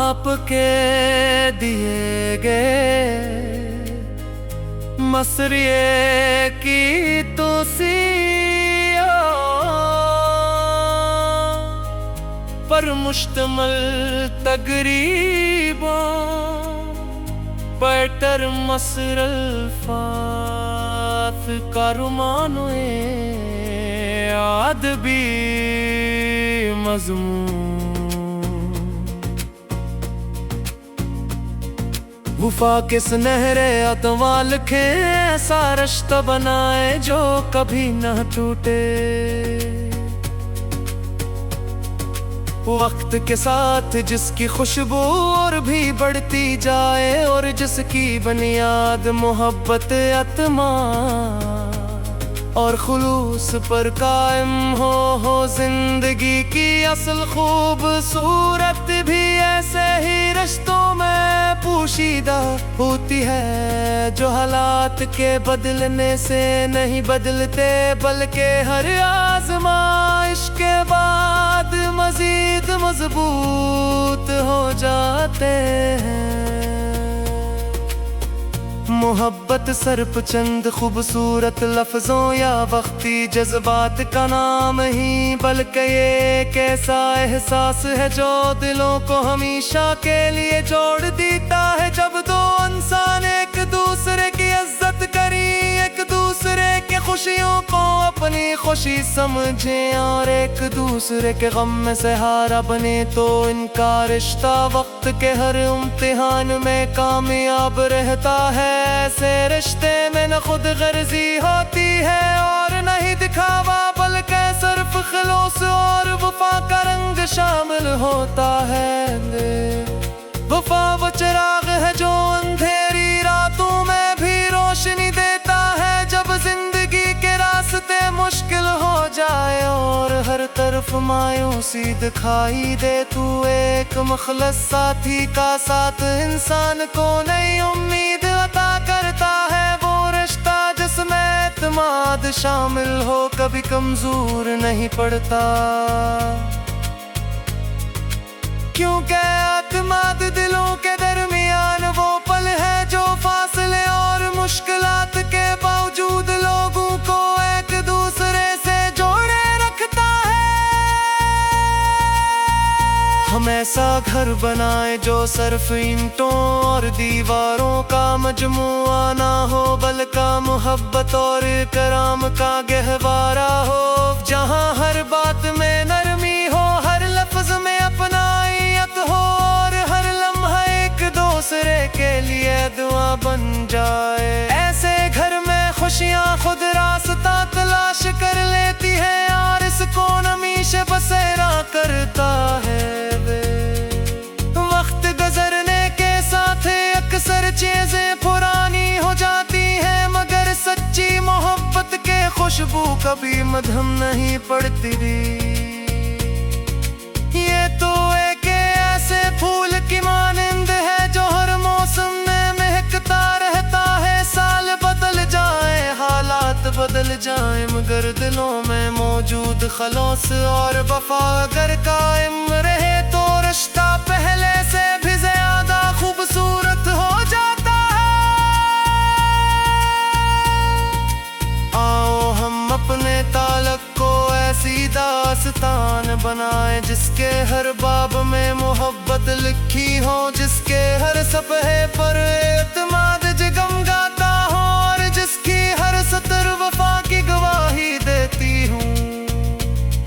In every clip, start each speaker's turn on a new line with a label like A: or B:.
A: आपके दिए गए मसरिए की तोसिया पर मुश्तमल तकरीबों पर मसरल फात कारुमानुए आदबी मज़मून वफा के सुनहरे अतवाल लिखे ऐसा रिश्ता बनाए जो कभी न टूटे। वक्त के साथ जिसकी खुशबू और भी बढ़ती जाए और जिसकी बुनियाद मोहब्बत अतमा और खुलूस पर कायम हो जिंदगी की असल खूबसूरत भी ऐसे ही रिश्तों में पोशीदा होती है जो हालात के बदलने से नहीं बदलते बल्कि हर आज़माइश के बाद मजीद मजबूत हो जाते हैं। मोहब्बत सिर्फ चंद खूबसूरत लफ्जों या वक्ती जज्बात का नाम ही बल्कि ये एक ऐसा एहसास है जो दिलों को हमेशा के लिए जोड़ देता है। जब दो इंसान एक दूसरे की इज्जत करें, एक दूसरे के खुशियों को अपनी खुशी समझें और एक दूसरे के गम में सहारा बने तो इनका रिश्ता वक्त के हर इम्तिहान में कामयाब रहता है। ऐसे रिश्ते में न खुद गर्जी होती है और न ही दिखावा बल्कि सिर्फ खलूस और वफा का रंग शामिल होता है। वफा वो चिराग है जो अंधेरी रातों में भी रोशनी देता है। जब जिंदगी के रास्ते मुश्किल हो जाए और हर तरफ मायूसी दिखाई दे तू एक मुखलस साथी का साथ इंसान को नई उम्मीद अता करता है। वो रिश्ता जिसमें एतमाद शामिल हो कभी कमजोर नहीं पड़ता, क्योंकि एतमाद दिलों के दरमियान वो पल है जो फासले और मुश्किलात के बावजूद लोगों को एक दूसरे से जोड़े रखता है। हम ऐसा घर बनाए जो सिर्फ ईंटों और दीवारों का मजमुआ ना हो बल्कि मोहब्बत और कराम का गहवारा हो, जहाँ हर बात में नरमी हो, हर लफ्ज में अपनाइयत हो और हर लम्हा एक दूसरे के लिए दुआ बन जाए। ऐसे घर में खुशियाँ खुद रास्ता तलाश कर लेती है और इसको हमेशा बसेरा करता है। वक्त गुजरने के साथ अक्सर चीजें पुरानी हो जाती हैं मगर सच्ची मोहब्बत के खुशबू कभी मद्धम नहीं पड़ती। ये तो एक ऐसे फूल की मानंद है जो हर मौसम में महकता रहता है। साल बदल जाए, हालात बदल जाए मगर दिलों में मौजूद खलूस और वफा अगर कायम रहे तो रिश्ता पहले से भी ज्यादा खूबसूरत हो जाता है। आओ हम अपने ताल्लुक को ऐसी दास्तान बनाए जिसके हर बाब में मोहब्बत लिखी हो, जिसके हर सफ़हे पर एतमाद जगमगाता हो और जिसकी हर सतर वफा की गवाही देती हूँ।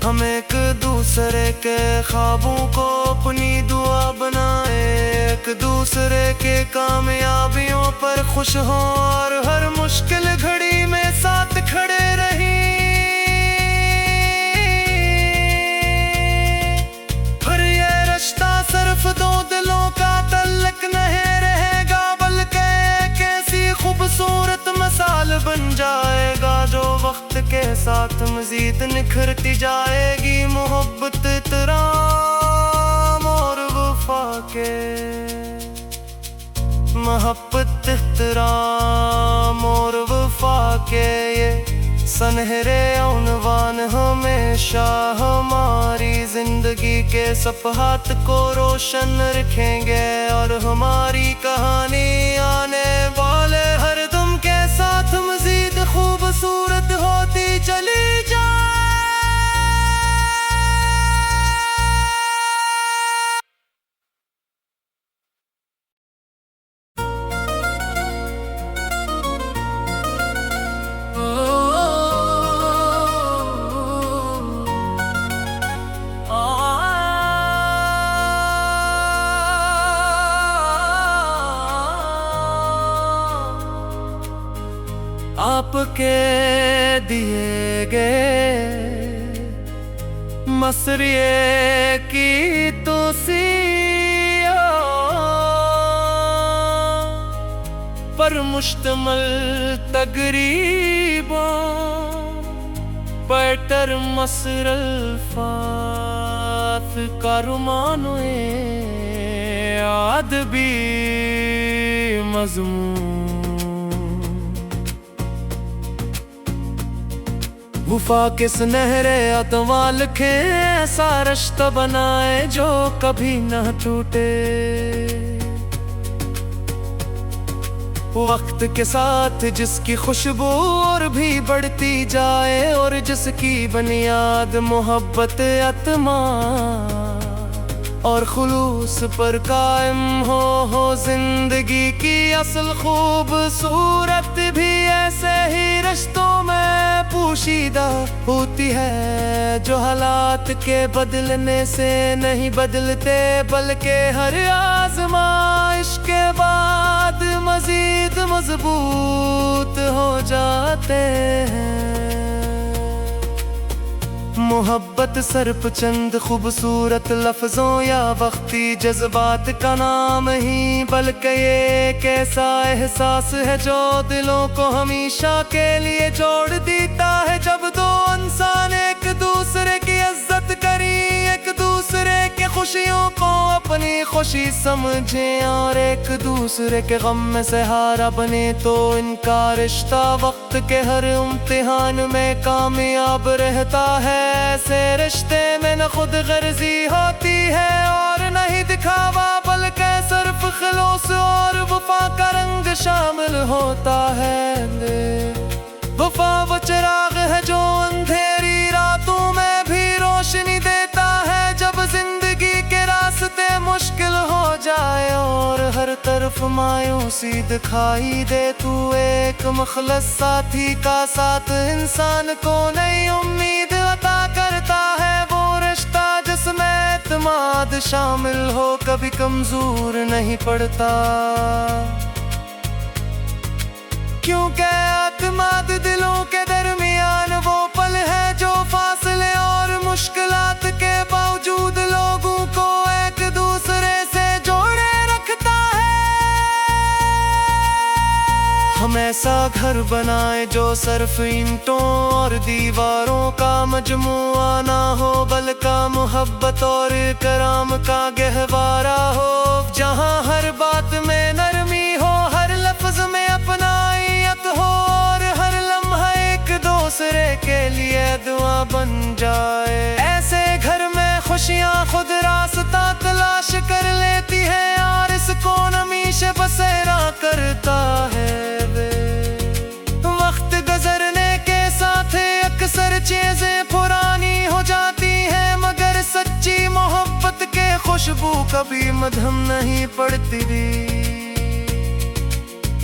A: हम एक दूसरे के ख्वाबों को अपनी दुआ बनाए, एक दूसरे के कामयाबियों पर खुश हो और हर मुश्किल घड़ी में साथ खड़े रहीं। पर ये रिश्ता सिर्फ दो दिलों का तल्लक नहीं रहेगा बल्कि एक ऐसी खूबसूरत मिसाल बन जाएगा जो वक्त के साथ मजीद निखरती जाएगी। मोहब्बत एहतराम और वफा के, मोहब्बत एहतराम और वफा के ये सनहरे उन्वान हमेशा हमारी जिंदगी के सफ़हात को रोशन रखेंगे, और हमारी कहानी आने वाले हर दम के साथ मजीद खूबसूरत होती चली जाए। आपके दिए गए मसरिये की तोसिया पर मुश्तमल तकरीबों पर मसरल फात कारुमानुए अदबी मज़मून वफा के सुनहरे अतवाल के ऐसा रिश्ता बनाए जो कभी न टूटे। वक्त के साथ जिसकी खुशबू और भी बढ़ती जाए, और जिसकी बुनियाद मोहब्बत अतमा और खुलूस पर कायम हो जिंदगी की असल खूबसूरत भी ऐसे ही रिश्तों में पोशीदा होती है, जो हालात के बदलने से नहीं बदलते बल्कि हर आज़माइश के बाद मजीद मजबूत हो जाते हैं। मोहब्बत सिर्फ चंद खूबसूरत लफ्जों या वक्ती जज्बात का नाम ही, बल्कि ये एक ऐसा एहसास है जो दिलों को हमेशा के लिए जोड़ देता है। जब दो इंसान एक दूसरे की इज्जत करें, एक दूसरे के खुशियों को अपनी खुशी समझें और एक दूसरे के गम में सहारा बने, तो इनका रिश्ता वक्त के हर इम्तिहान में कामयाब रहता है। ऐसे रिश्ते में न खुद गर्जी होती है और न ही दिखावा, बल्कि सिर्फ खलूस और वफा का रंग शामिल होता है। वफा वो चिराग है जो अंधेरी रातों में भी रोशनी देता है, जब जिंदगी के रास्ते मुश्किल हो जाए और हर तरफ मायूसी दिखाई दे। तू एक मुखलस साथी का साथ इंसान को नई उम्मीद अता करता है। वो रिश्ता जिसमें एतमाद शामिल हो कभी कमजोर नहीं पड़ता, क्योंकि एतमाद दिलों के दरमियान वो पल है जो फासले और मुश्किलात के बावजूद लोगों को एक दूसरे से जोड़े रखता है। हम ऐसा घर बनाए जो सिर्फ ईंटों और दीवारों का मजमुआ ना हो, बल्कि मोहब्बत और कराम का गहवारा हो, जहाँ हर बात में नरमी हो, हर लफ्ज में अपनाइयत हो और हर लम्हा एक दूसरे के लिए दुआ बन जाए। ऐसे घर में खुशियाँ खुद रास्ता तलाश कर लेती है और इसको हमेशा बसेरा करता है। वक्त गुजरने के साथ अक्सर चीजें पुरानी हो जाती हैं, मगर सच्ची मोहब्बत के खुशबू कभी मधम नहीं पड़ती।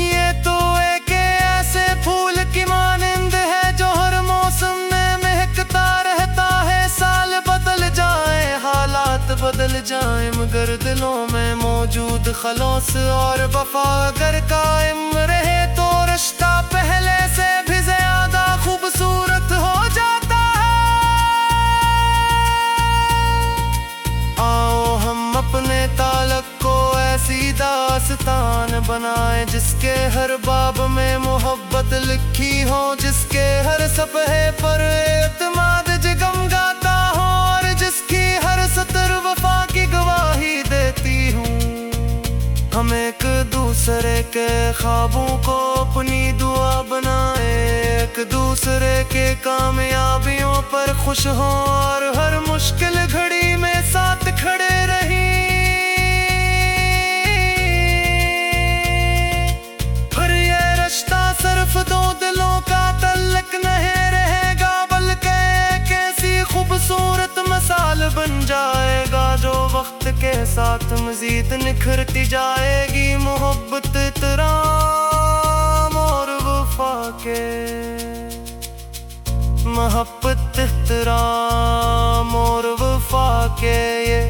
A: ये तो एक ऐसे फूल की मानंद है जो हर मौसम में महकता रहता है। साल बदल जाए, हालात बदल जाए, मगर दिलों में मौजूद खलूस और वफा अगर कायम रहे तो रिश्ता पहले से भी ज्यादा खूबसूरत हो जाता है। आओ हम अपने ताल्लुक को ऐसी दास्तान बनाए जिसके हर बाब में मोहब्बत लिखी हो, जिसके हर सफ़हे पर एतमाद जगमगाता हो और जिसकी हर सतर वफा की गवाही देती हूँ। हम एक दूसरे के ख्वाबों को अपनी दुआ बनाए, एक दूसरे के कामयाबियों पर खुश हो और हर मुश्किल घड़ी में साथ खड़े रहीं। फिर ये रिश्ता सिर्फ दो दिलों का तल्लक नहीं रहेगा, बल्कि एक ऐसी खूबसूरत मिसाल बन जाएगा जो वक्त के साथ मजीद निखरती जाएगी। मोहब्बत, एहतराम और वफा के, मोहब्बत, एहतराम और वफा के ये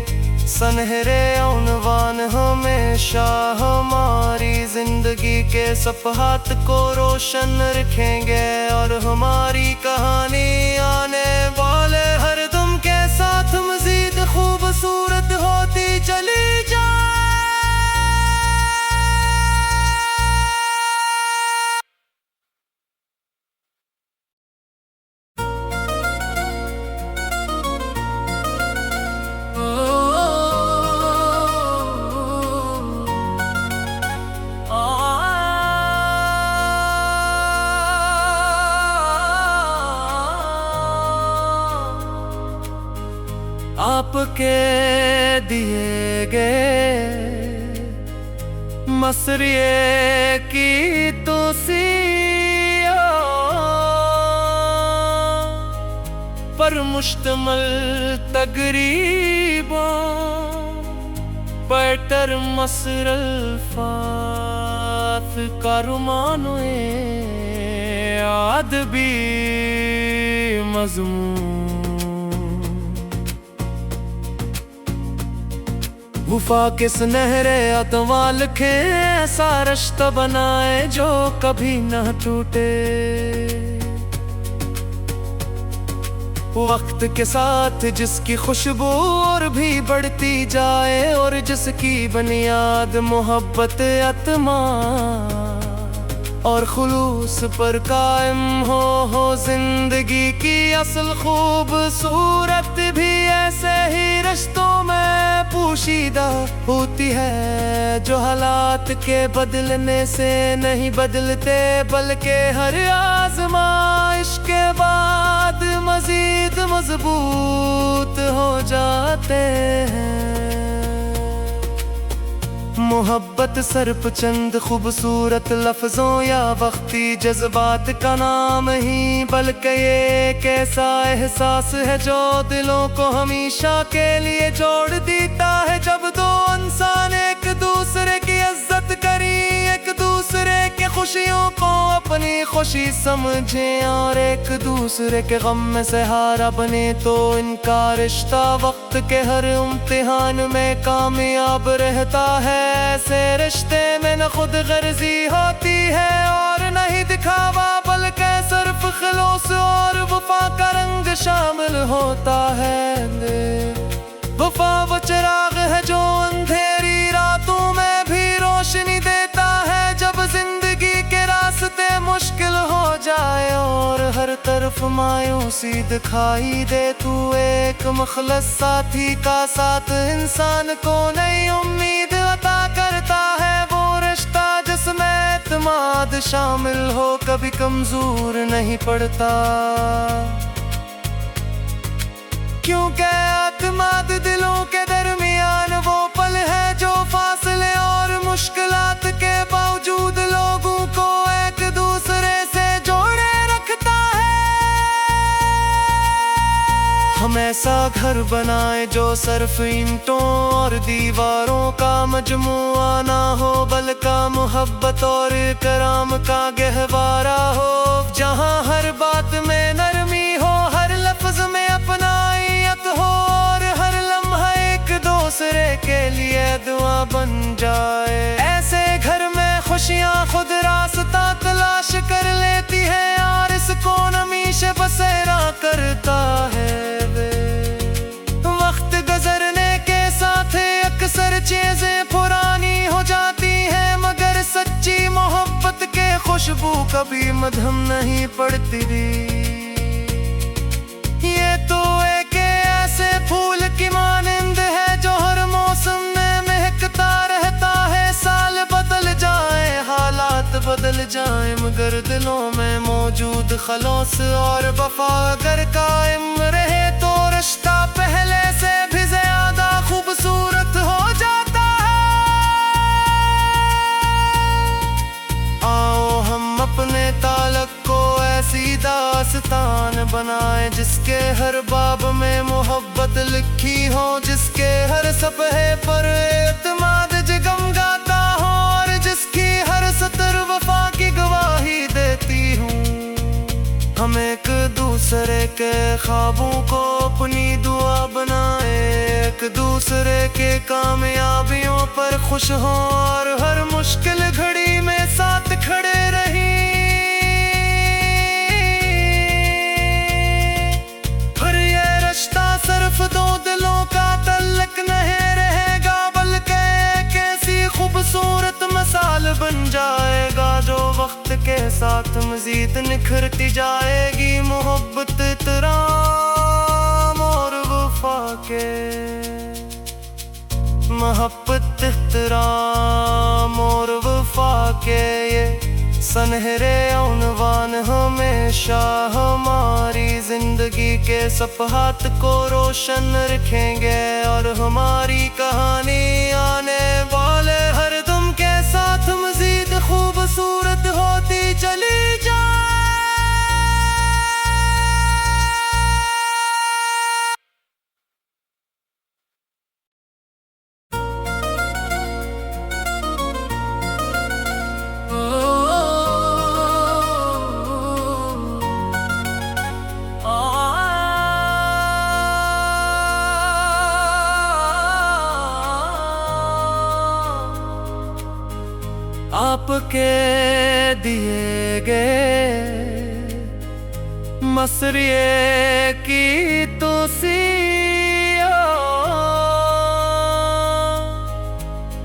A: सनहरे उन्वान हमेशा हमारी जिंदगी के सफ़हात को रोशन रखेंगे, और हमारी कहानी आने वाले हर दम के साथ मजीद खूबसूरत होती चली जाए। आपके दिए गए मसरिये की तौसीया पर मुश्तमल तकरीबों पर मसर अल्फाज का रुमानुए अदबी मज़मून। वफा के सुनहरे अतवाल के ऐसा रिश्ता बनाए जो कभी न टूटे, वक्त के साथ जिसकी खुशबू और भी बढ़ती जाए, और जिसकी बुनियाद मोहब्बत, अतमा और खुलूस पर कायम हो जिंदगी की असल खूबसूरत भी ऐसे ही रिश्तों में पोशीदा होती है, जो हालात के बदलने से नहीं बदलते, बल्कि हर आज़माइश के बाद मजीद मजबूत हो जाते हैं। मोहब्बत सिर्फ चंद खूबसूरत लफ्जों या वक्ती जज्बात का नाम ही, बल्कि ये एक ऐसा एहसास है जो दिलों को हमेशा के लिए जोड़ देता है। जब दो इंसान एक दूसरे की इज्जत करें, एक दूसरे के खुशियों को अपनी खुशी समझें और एक दूसरे के गम में सहारा बने, तो इनका रिश्ता वक्त के हर इम्तिहान में कामयाब रहता है। ऐसे रिश्ते में न खुद गर्जी होती है और न ही दिखावा, बल्कि सिर्फ खलूस और वफा का रंग शामिल होता है। वफा वो चिराग है जो अंधेरी रातों में भी रोशनी देता है, जब जिंदगी के रास्ते मुश्किल हो जाए और हर तरफ मायूसी दिखाई दे। तू एक मुखलस साथी का साथ इंसान को नई उम्मीद अता करता है, वो रिश्ता जिसमें एतमाद शामिल हो कभी कमजोर नहीं पड़ता, क्योंकि एतमाद दिलों के दरमियान वो पल है जो फासले और मुश्किलात के बावजूद लोगों को एक दूसरे से जोड़े रखता है। हम ऐसा घर बनाए जो सिर्फ ईंटों और दीवारों का मजमुआ ना हो, बल्कि मोहब्बत और कराम का गहवारा हो, जहाँ हर बात में नरमी हो, हर लफ्ज में अपनाइयत हो और हर लम्हा एक दूसरे के लिए दुआ बन जाए। ऐसे घर में खुशियाँ खुद रास्ता तलाश कर लेती है और इसको हमेशा बसेरा करता है। वक्त गुजरने के साथ अक्सर चीजें पुरानी हो जाती हैं, मगर सच्ची मोहब्बत के खुशबू कभी मद्धम नहीं पड़ती। ये तो एक ऐसे फूल की मानंद है जो हर मौसम में महकता रहता है, साल बदल जाए हालात जाए मगर दिलों में मौजूद खलौस और वफा अगर कायम रहे तो रिश्ता पहले से भी ज्यादा खूबसूरत हो जाता है। आओ हम अपने ताल्लुक को ऐसी दास्तान बनाए जिसके हर बाब में मोहब्बत लिखी हो, जिसके हर सफ़हे पर एतमाद जिगम गाता हो और जिसकी हर सतर वफा की गवाही देती हूँ। हम एक दूसरे के ख्वाबों को अपनी दुआ बनाए, एक दूसरे के कामयाबियों पर खुश हों और हर मुश्किल घड़ी में साथ खड़े रहें। पर ये रिश्ता सिर्फ दो दिलों का तल्लक नहीं रहेगा, बल्कि एक ऐसी खूबसूरत मिसाल बन जाएगा जो वक्त के साथ मजीद निखरती जाएगी। मोहब्बत, एहतराम और वफा के, मोहब्बत, एहतराम और वफा के ये सनहरे उन्वान हमेशा हमारी जिंदगी के सफ़हात को रोशन रखेंगे और हमारी कहानी आने वाले हर दम के साथ मजीद खूबसूरत होती चली जाए। आपके दिए गए मसरिये की तौसीया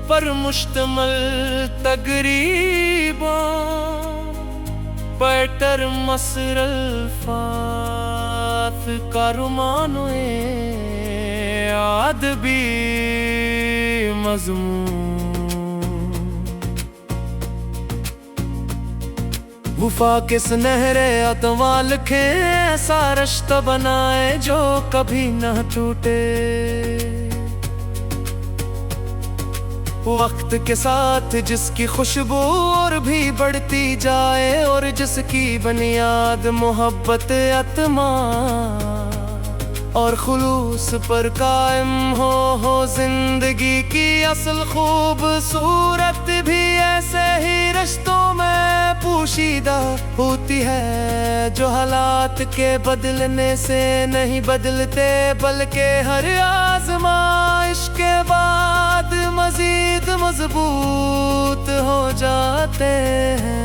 A: पर मुश्तमल तकरीबों पर मसर अल्फात कारुमानोए अदबी मज़मून वफा के सुनहरे अतवाल लिखे ऐसा रिश्ता बनाए जो कभी न टूटे। वक्त के साथ जिसकी खुशबू और भी बढ़ती जाए और जिसकी बुनियाद मोहब्बत, अतमा और खुलूस पर कायम हो जिंदगी की असल खूबसूरत भी ऐसे ही रिश्तों में पोशीदा होती है जो हालात के बदलने से नहीं बदलते बल्कि हर आज़माइश के बाद मजीद मजबूत हो जाते हैं।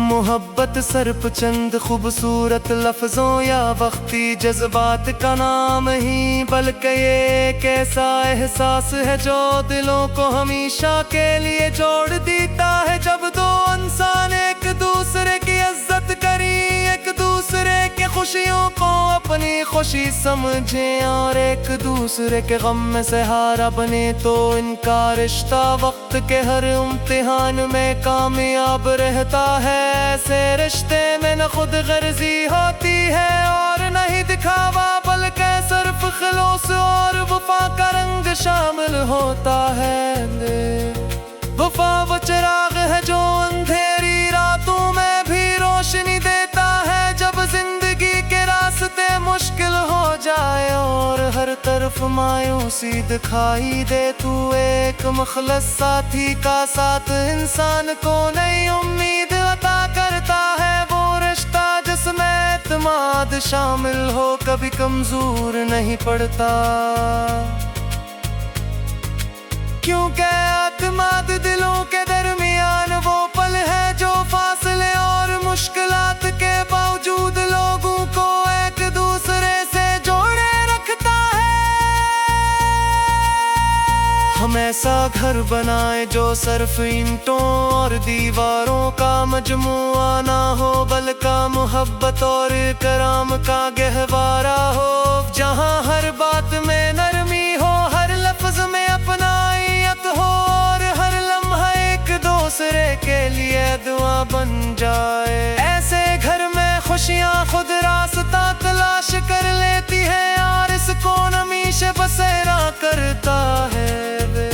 A: मोहब्बत सिर्फ चंद खूबसूरत लफ्जों या वक्ती जज्बात का नाम ही, बल्कि ये एक ऐसा एहसास है जो दिलों को हमेशा के लिए जोड़ देता है। जब दो इंसान एक दूसरे की इज्जत करें, एक दूसरे के खुशियों को अपनी खुशी समझें और एक दूसरे के गम में सहारा बने, तो इनका रिश्ता वक्त के हर इम्तिहान में कामयाब रहता है। ऐसे रिश्ते में न खुद गर्जी होती है और न ही दिखावा, बल्कि सिर्फ खलूस और वफा का रंग शामिल होता है। वफा वो चिराग है जो अंधेरी रातों में भी रोशनी देता है। जब जिंदगी के रास्ते मुश्किल हो जाए और हर तरफ मायूसी दिखाई दे, तू एक मुखलस साथी का साथ इंसान को नई उम्मीद अता करता है। वो रिश्ता जिसमें एतमाद शामिल हो कभी कमजोर नहीं पड़ता, क्योंकि एतमाद दिलों के दरमियान वो पल है जो फासले और मुश्किलात के बावजूद लोगों को एक दूसरे से जोड़े रखता है। हम ऐसा घर बनाए जो सिर्फ ईंटों और दीवारों का मजमुआ ना हो, बल्कि मोहब्बत और इकराम का गहवारा हो, जहाँ हर बात में नरमी हो, हर लफ्ज में अपनाइयत हो और हर लम्हा एक दूसरे जाए। ऐसे घर में खुशियाँ खुद रास्ता तलाश कर लेती है, और इसको हमेशा बसेरा करता है वे।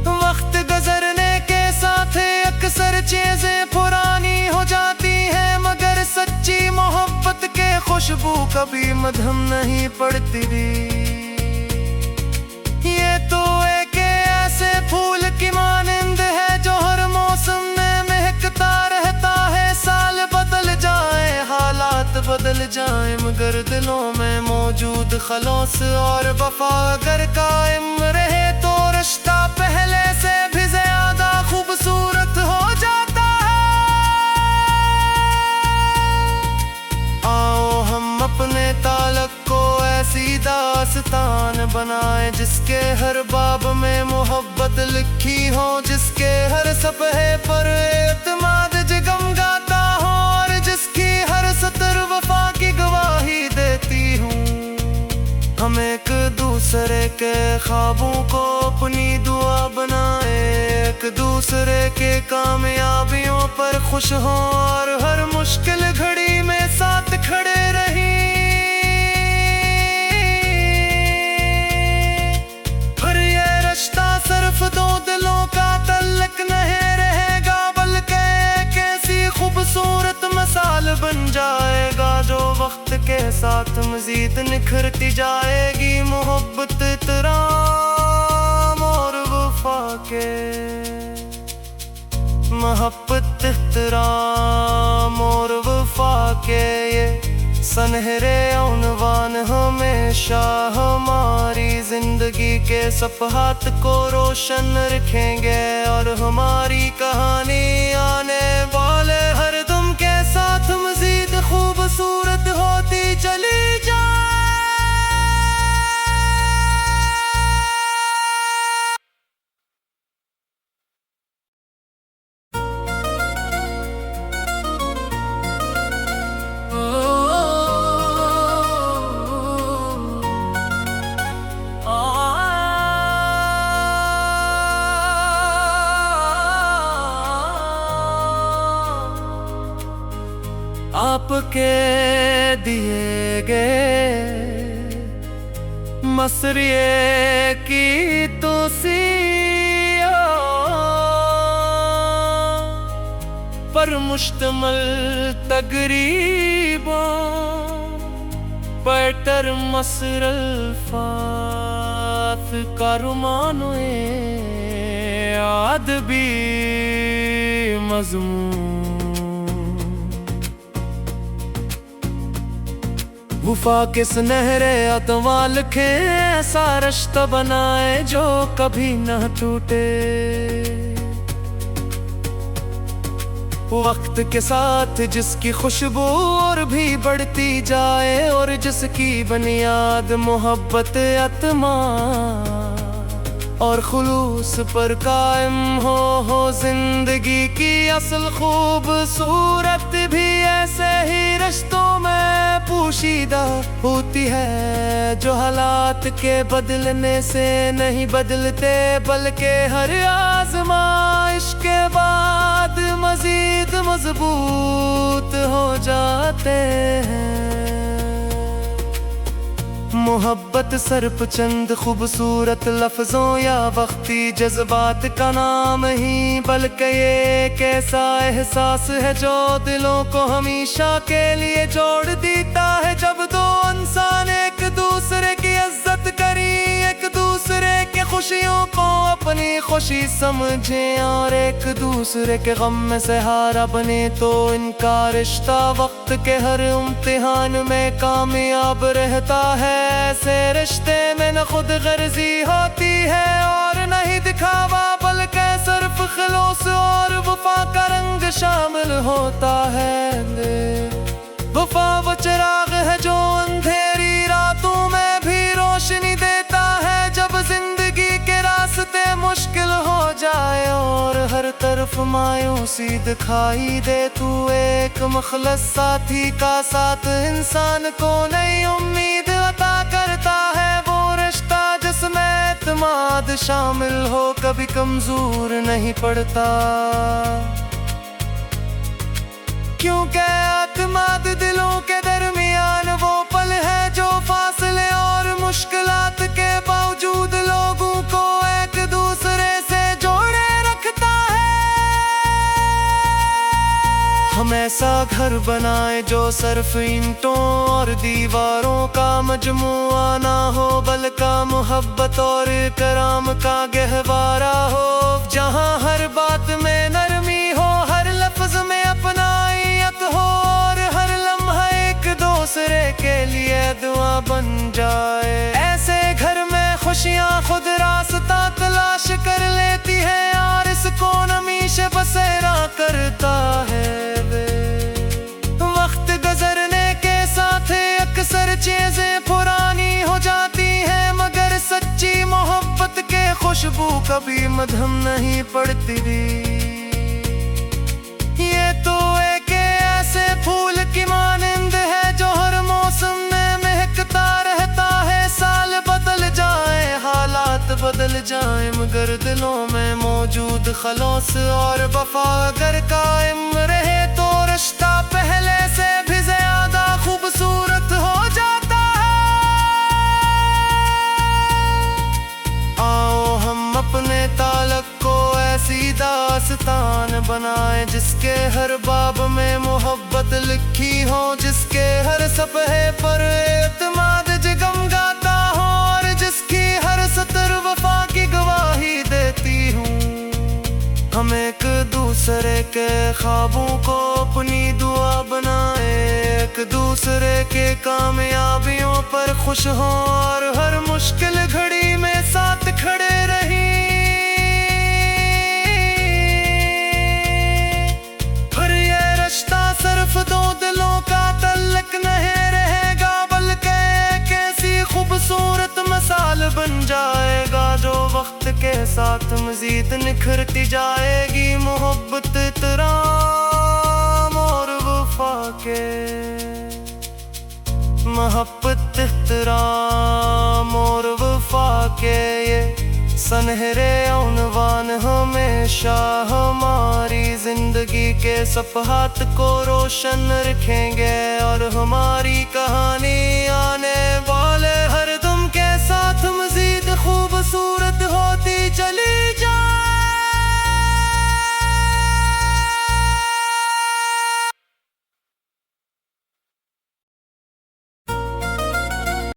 A: वक्त गुजरने के साथ अक्सर चीजें पुरानी हो जाती है, मगर सच्ची मोहब्बत के खुशबू कभी मद्धम नहीं पड़ती। ये तो एक ऐसे फूल की मानंद है जो हर मौसम में महकता रहता है। साल बदल जाए, हालात बदल जाए, मगर दिलों में मौजूद खलौस और वफा अगर कायम रहे तो रिश्ता पहले से भी ज्यादा खूबसूरत हो जाता है। आओ हम अपने ताल्लुक को ऐसी दास्तान बनाए जिसके हर बाब में मोहब्बत लिखी हो, जिसके हर सफ़हे पर एतमाद जगमगाता हो, और जिसकी हर सतर वफा की गवाही देती हूँ। हम एक दूसरे के ख्वाबों को अपनी दुआ बनाए, एक दूसरे के कामयाबियों पर खुश हों, और हर मुश्किल घड़ी में साथ खड़े रहें। सिर्फ दो दिलों का तल्लक नहीं रहेगा, बल्कि एक ऐसी खूबसूरत मिसाल बन जाएगा जो वक्त के साथ मजीद निखरती जाएगी। मोहब्बत, एहतराम और वफा के, मोहब्बत, एहतराम और वफा के ये सनहरे उन्वान हमेशा हमारी जिंदगी के सफ़हात को रोशन रखेंगे, और हमारी कहानी आने वाले हर दम के साथ मजीद खूबसूरत होती चली जाए। आपके दिए गए मसरिये की तोसिया पर मुश्तमल तकरीबों पैटर मसर अल्फात कारुमानुए अदबी मज़मून वफा के सुनहरे अतवाल के ऐसा रिश्ता बनाए जो कभी न टूटे। वक्त के साथ जिसकी खुशबू और भी बढ़ती जाए, और जिसकी बुनियाद मोहब्बत, अतमा और खुलूस पर कायम हो जिंदगी की असल खूबसूरत भी ऐसे ही रिश्तों में पोशीदा होती है, जो हालात के बदलने से नहीं बदलते, बल्कि हर आज़माइश के बाद मजीद मजबूत हो जाते हैं। मोहब्बत सिर्फ चंद खूबसूरत लफ्जों या वक्ती जज्बात का नाम ही, बल्कि ये एक ऐसा एहसास है जो दिलों को हमेशा के लिए जोड़ देता है। जब दो इंसान एक दूसरे की इज्जत करें, एक दूसरे के खुशियों को अपनी खुशी समझें, और एक दूसरे के गम में सहारा बने, तो इनका रिश्ता वक्त के हर इम्तिहान में कामयाब रहता है। ऐसे रिश्ते में न खुद गर्जी होती है और न ही दिखावा, बल्कि सिर्फ खलूस और वफा का रंग शामिल होता है। वफा वो चिराग है जो अंधेरी रातों में भी रोशनी देता है। जब जिंदगी के रास्ते मुश्किल हो जाए और हर तरफ मायूसी दिखाई दे, तू एक मुखलस साथी का साथ इंसान को नई उम्मीद अता करता है। वो रिश्ता जिसमें एतमाद शामिल हो कभी कमजोर नहीं पड़ता। क्योंकि एतमाद दिलों के दरमियान वो पल है जो फासले और मुश्किलात के बावजूद लोगों को एक दूसरे से जोड़े रखता है। हम ऐसा घर बनाए जो सिर्फ ईंटों और दीवारों का मजमुआ ना हो, बल्कि मोहब्बत और कराम का गहवारा हो, जहाँ हर बात में नरमी हो, हर लफ्ज में अपनाइयत हो और हर लम्हा एक दूसरे के लिए दुआ बन जाए। ऐसे घर में खुशियाँ खुद रास्ता तलाश कर लेती है और इसको हमेशा बसेरा करता है। वक्त गुजरने के साथ अक्सर चीजें पुरानी हो जाती हैं, मगर सच्ची मोहब्बत के खुशबू कभी मद्धम नहीं पड़ती। ये तो एक ऐसे फूल की मानंद है जो हर मौसम में महकता रहता है। साल बदल जाए, हालात बदल जाए, मगर दिलों में मौजूद खलूस और वफा अगर कायम रहे तो रिश्ता पहले से भी ज्यादा खूबसूरत हो जाता है। आओ हम अपने ताल्लुक को ऐसी दास्तान बनाए जिसके हर बाब में मोहब्बत लिखी हो, जिसके हर सफ़हे पर एतमाद जगमगाता हो और जिसकी हर सतर वफा की गवाही देती हूँ। हम एक दूसरे के ख्वाबों को अपनी दुआ बनाए, एक दूसरे के कामयाबियों पर खुश हों और हर मुश्किल घड़ी में साथ खड़े रहीं। सिर्फ दो दिलों का तल्लक नहीं रहेगा, बल्कि एक ऐसी खूबसूरत मिसाल बन जाएगा जो वक्त के साथ मजीद निखरती जाएगी। मोहब्बत, एहतराम और वफा के, मोहब्बत, एहतराम और वफा के ये सनहरे उन्वान हमेशा हमारी जिंदगी के सफ़हात को रोशन रखेंगे और हमारी कहानी आने